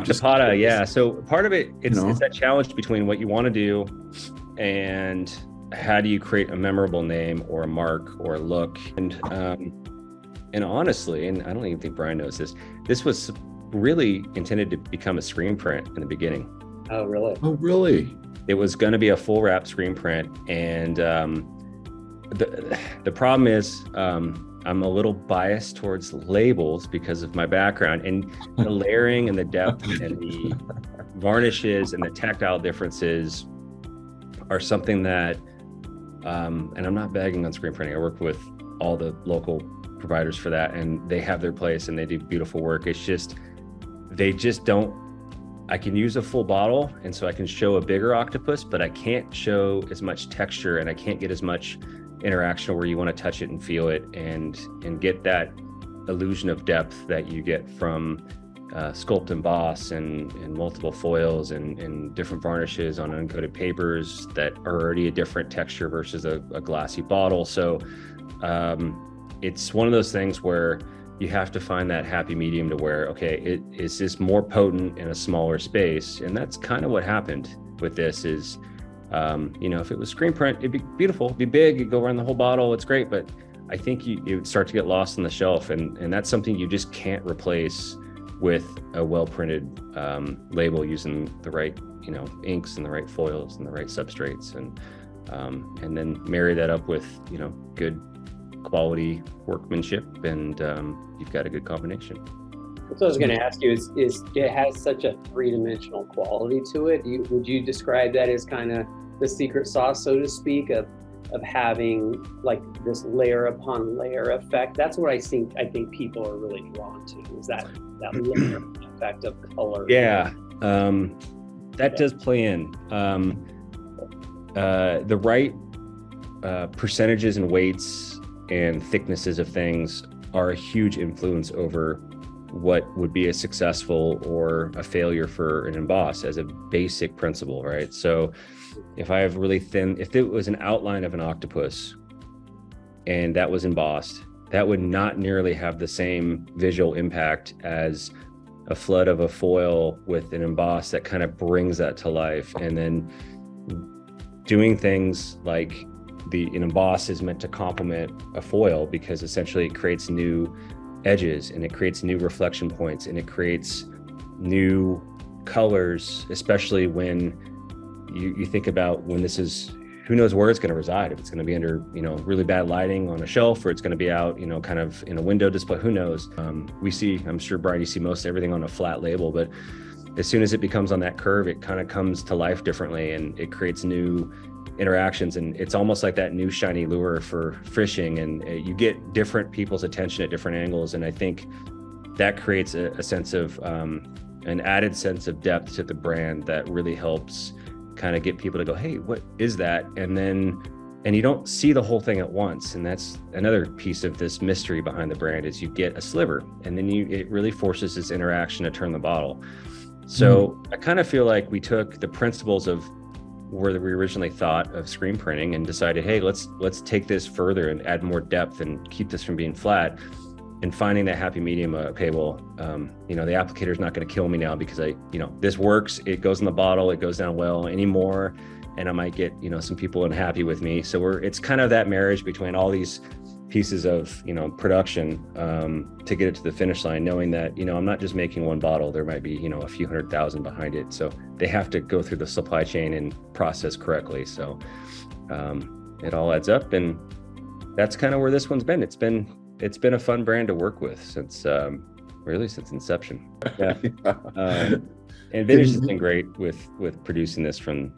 Octopoda, yeah. So part of it, it's that challenge between what you want to do and how do you create a memorable name or a mark or a look. And honestly, and I don't even think Brian knows this was really intended to become a screen print in the beginning. Oh, really? Oh, really? It was going to be a full wrap screen print. And the problem is I'm a little biased towards labels because of my background, and the layering and the depth and the varnishes and the tactile differences are something that, and I'm not bagging on screen printing. I work with all the local providers for that, and they have their place and they do beautiful work. It's just, they just don't, I can use a full bottle, and so I can show a bigger octopus, but I can't show as much texture, and I can't get as much interaction where you want to touch it and feel it and get that illusion of depth that you get from sculpt, emboss and multiple foils and different varnishes on uncoated papers that are already a different texture versus a glassy bottle. So it's one of those things where you have to find that happy medium to where, okay, is this more potent in a smaller space? And that's kind of what happened with this is, if it was screen print, it'd be beautiful, it'd be big, it'd go around the whole bottle, it's great. But I think you would start to get lost on the shelf, and that's something you just can't replace with a well-printed label using the right, inks and the right foils and the right substrates, and then marry that up with, good quality workmanship, and you've got a good combination. What I was going to ask you is it has such a three-dimensional quality to it. Would you describe that as kind of the secret sauce, so to speak, of having like this layer upon layer effect? That's what I think people are really drawn to, is that layer effect of color. Yeah, that does play in. The right percentages and weights and thicknesses of things are a huge influence over what would be a successful or a failure for an emboss as a basic principle, right? So if I have really thin, if it was an outline of an octopus and that was embossed, that would not nearly have the same visual impact as a flood of a foil with an emboss that kind of brings that to life. And then doing things like an emboss is meant to complement a foil, because essentially it creates new edges and it creates new reflection points and it creates new colors, especially when you think about when this is, who knows where it's going to reside, if it's going to be under, really bad lighting on a shelf, or it's going to be out, kind of in a window display, who knows. We see, I'm sure, Brian, you see most everything on a flat label, but as soon as it becomes on that curve, it kind of comes to life differently and it creates new interactions. And it's almost like that new shiny lure for fishing, and you get different people's attention at different angles. And I think that creates a sense of, an added sense of depth to the brand that really helps kind of get people to go, hey, what is that? And you don't see the whole thing at once. And that's another piece of this mystery behind the brand, is you get a sliver and then it really forces this interaction to turn the bottle. So I kind of feel like we took the principles of where we originally thought of screen printing and decided, hey, let's take this further and add more depth and keep this from being flat, and finding that happy medium. Okay, well, the applicator's not going to kill me now because this works, it goes in the bottle, it goes down well anymore, and I might get, some people unhappy with me. So it's kind of that marriage between all these pieces of, production to get it to the finish line, knowing that, I'm not just making one bottle, there might be, a few 100,000 behind it. So they have to go through the supply chain and process correctly. So it all adds up, and that's kind of where this one's been. It's been a fun brand to work with since inception. Yeah. And Vintage has been great with producing this from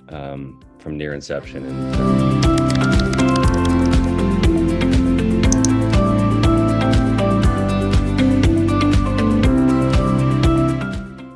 near inception. And